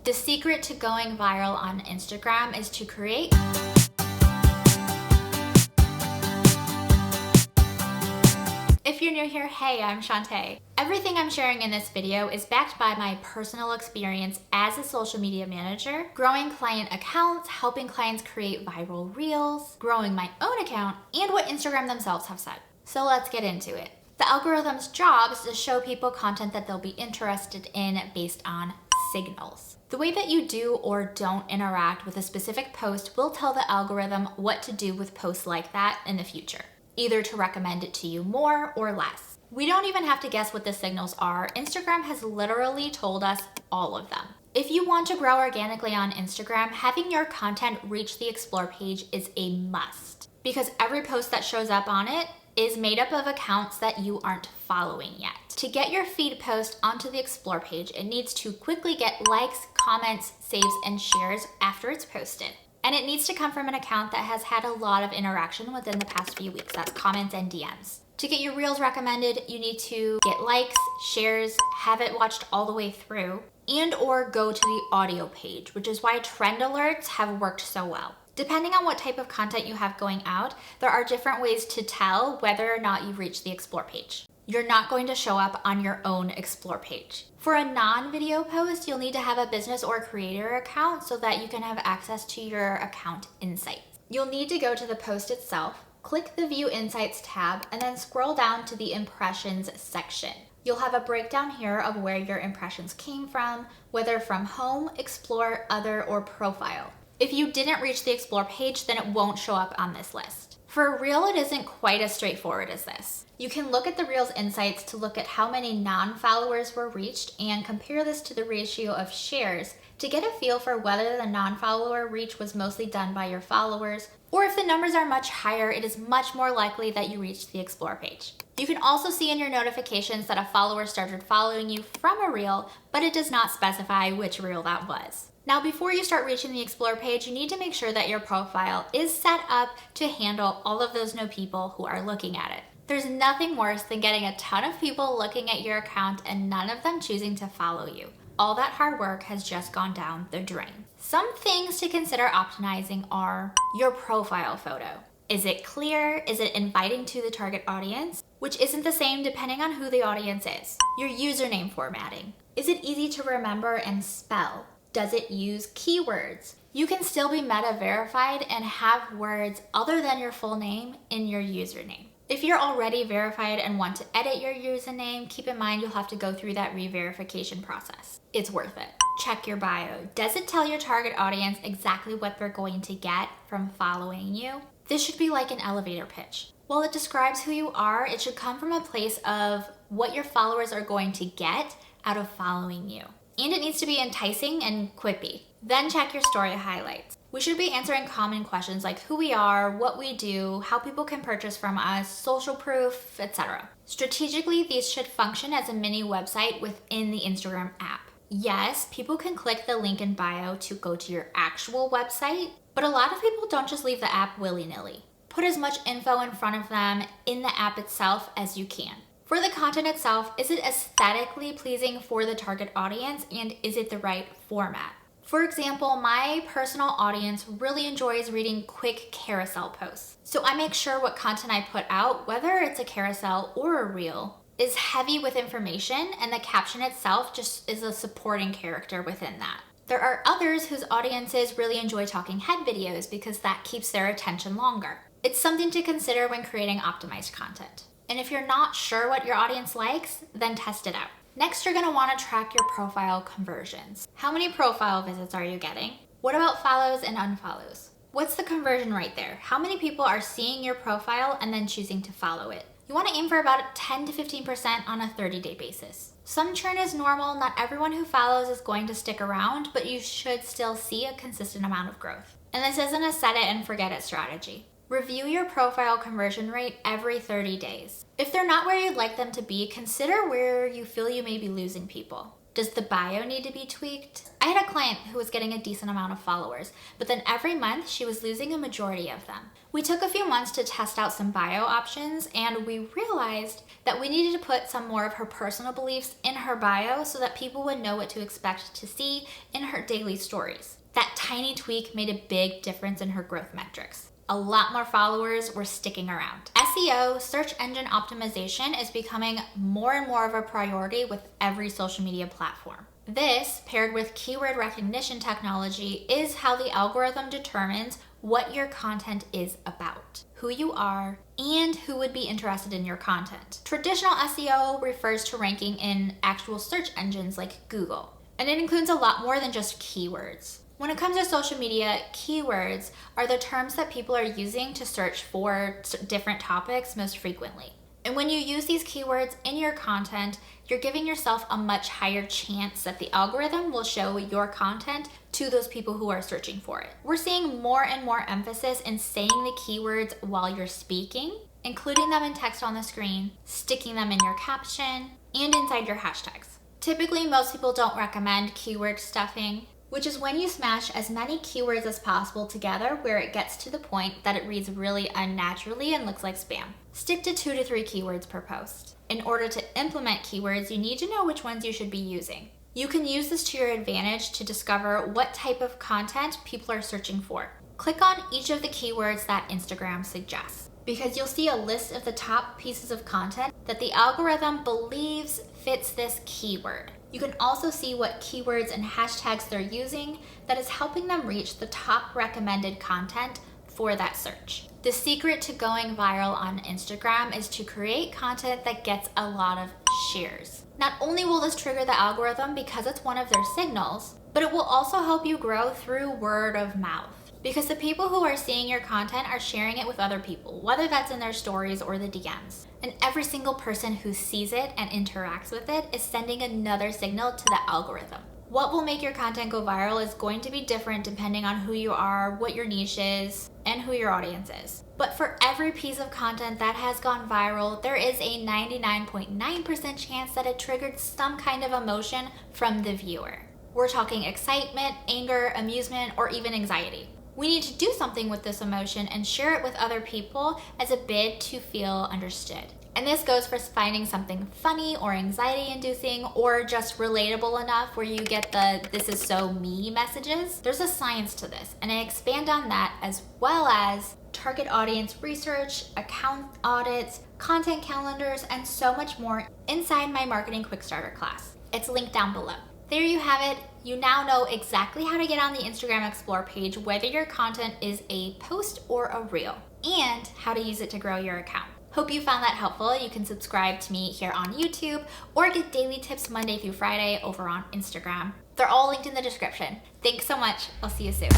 The secret to going viral on Instagram is to create If you're new here, hey, I'm Shantae. Everything I'm sharing in this video is backed by my personal experience as a social media manager, growing client accounts, helping clients create viral reels, growing my own account, and what Instagram themselves have said. So let's get into it. The algorithm's job is to show people content that they'll be interested in based on signals. The way that you do or don't interact with a specific post will tell the algorithm what to do with posts like that in the future, either to recommend it to you more or less. We don't even have to guess what the signals are. Instagram has literally told us all of them. If you want to grow organically on Instagram, having your content reach the Explore page is a must, because every post that shows up on it is made up of accounts that you aren't following yet. To get your feed post onto the Explore page, it needs to quickly get likes, comments, saves, and shares after it's posted. And it needs to come from an account that has had a lot of interaction within the past few weeks. That's comments and DMs. To get your reels recommended, you need to get likes, shares, have it watched all the way through, and or go to the audio page, which is why trend alerts have worked so well. Depending on what type of content you have going out, there are different ways to tell whether or not you've reached the Explore page. You're not going to show up on your own Explore page. For a non-video post, you'll need to have a business or creator account so that you can have access to your account insights. You'll need to go to the post itself, click the View Insights tab, and then scroll down to the Impressions section. You'll have a breakdown here of where your impressions came from, whether from Home, Explore, Other, or Profile. If you didn't reach the Explore page, then it won't show up on this list. For a reel, it isn't quite as straightforward as this. You can look at the reel's insights to look at how many non-followers were reached and compare this to the ratio of shares to get a feel for whether the non-follower reach was mostly done by your followers, or if the numbers are much higher, it is much more likely that you reached the Explore page. You can also see in your notifications that a follower started following you from a reel, but it does not specify which reel that was. Now, before you start reaching the Explore page, you need to make sure that your profile is set up to handle all of those new people who are looking at it. There's nothing worse than getting a ton of people looking at your account and none of them choosing to follow you. All that hard work has just gone down the drain. Some things to consider optimizing are your profile photo. Is it clear? Is it inviting to the target audience? Which isn't the same depending on who the audience is. Your username formatting. Is it easy to remember and spell? Does it use keywords? You can still be meta verified and have words other than your full name in your username. If you're already verified and want to edit your username, keep in mind you'll have to go through that re-verification process. It's worth it. Check your bio. Does it tell your target audience exactly what they're going to get from following you? This should be like an elevator pitch. While it describes who you are, it should come from a place of what your followers are going to get out of following you. And it needs to be enticing and quippy. Then check your story highlights. We should be answering common questions like who we are, what we do, how people can purchase from us, social proof, etc. Strategically, these should function as a mini website within the Instagram app. Yes, people can click the link in bio to go to your actual website, but a lot of people don't just leave the app willy-nilly. Put as much info in front of them in the app itself as you can. For the content itself, is it aesthetically pleasing for the target audience, and is it the right format? For example, my personal audience really enjoys reading quick carousel posts. So I make sure what content I put out, whether it's a carousel or a reel, is heavy with information, and the caption itself just is a supporting character within that. There are others whose audiences really enjoy talking head videos because that keeps their attention longer. It's something to consider when creating optimized content. And if you're not sure what your audience likes, then test it out. Next, you're gonna wanna track your profile conversions. How many profile visits are you getting? What about follows and unfollows? What's the conversion rate there? How many people are seeing your profile and then choosing to follow it? You wanna aim for about 10 to 15% on a 30-day basis. Some churn is normal. Not everyone who follows is going to stick around, but you should still see a consistent amount of growth. And this isn't a set it and forget it strategy. Review your profile conversion rate every 30 days. If they're not where you'd like them to be, consider where you feel you may be losing people. Does the bio need to be tweaked? I had a client who was getting a decent amount of followers, but then every month she was losing a majority of them. We took a few months to test out some bio options, and we realized that we needed to put some more of her personal beliefs in her bio so that people would know what to expect to see in her daily stories. That tiny tweak made a big difference in her growth metrics. A lot more followers were sticking around. SEO, search engine optimization, is becoming more and more of a priority with every social media platform. This, paired with keyword recognition technology, is how the algorithm determines what your content is about, who you are, and who would be interested in your content. Traditional SEO refers to ranking in actual search engines like Google, and it includes a lot more than just keywords. When it comes to social media, keywords are the terms that people are using to search for different topics most frequently. And when you use these keywords in your content, you're giving yourself a much higher chance that the algorithm will show your content to those people who are searching for it. We're seeing more and more emphasis in saying the keywords while you're speaking, including them in text on the screen, sticking them in your caption, and inside your hashtags. Typically, most people don't recommend keyword stuffing, which is when you smash as many keywords as possible together where it gets to the point that it reads really unnaturally and looks like spam. Stick to 2 to 3 keywords per post. In order to implement keywords, you need to know which ones you should be using. You can use this to your advantage to discover what type of content people are searching for. Click on each of the keywords that Instagram suggests, because you'll see a list of the top pieces of content that the algorithm believes fits this keyword. You can also see what keywords and hashtags they're using that is helping them reach the top recommended content for that search. The secret to going viral on Instagram is to create content that gets a lot of shares. Not only will this trigger the algorithm because it's one of their signals, but it will also help you grow through word of mouth. Because the people who are seeing your content are sharing it with other people, whether that's in their stories or the DMs. And every single person who sees it and interacts with it is sending another signal to the algorithm. What will make your content go viral is going to be different depending on who you are, what your niche is, and who your audience is. But for every piece of content that has gone viral, there is a 99.9% chance that it triggered some kind of emotion from the viewer. We're talking excitement, anger, amusement, or even anxiety. We need to do something with this emotion and share it with other people as a bid to feel understood. And this goes for finding something funny or anxiety-inducing or just relatable enough where you get the "this is so me" messages. There's a science to this, and I expand on that as well as target audience research, account audits, content calendars, and so much more inside my Marketing Quick Starter class. It's linked down below. There you have it. You now know exactly how to get on the Instagram Explore page, whether your content is a post or a reel, and how to use it to grow your account. Hope you found that helpful. You can subscribe to me here on YouTube or get daily tips Monday through Friday over on Instagram. They're all linked in the description. Thanks so much. I'll see you soon.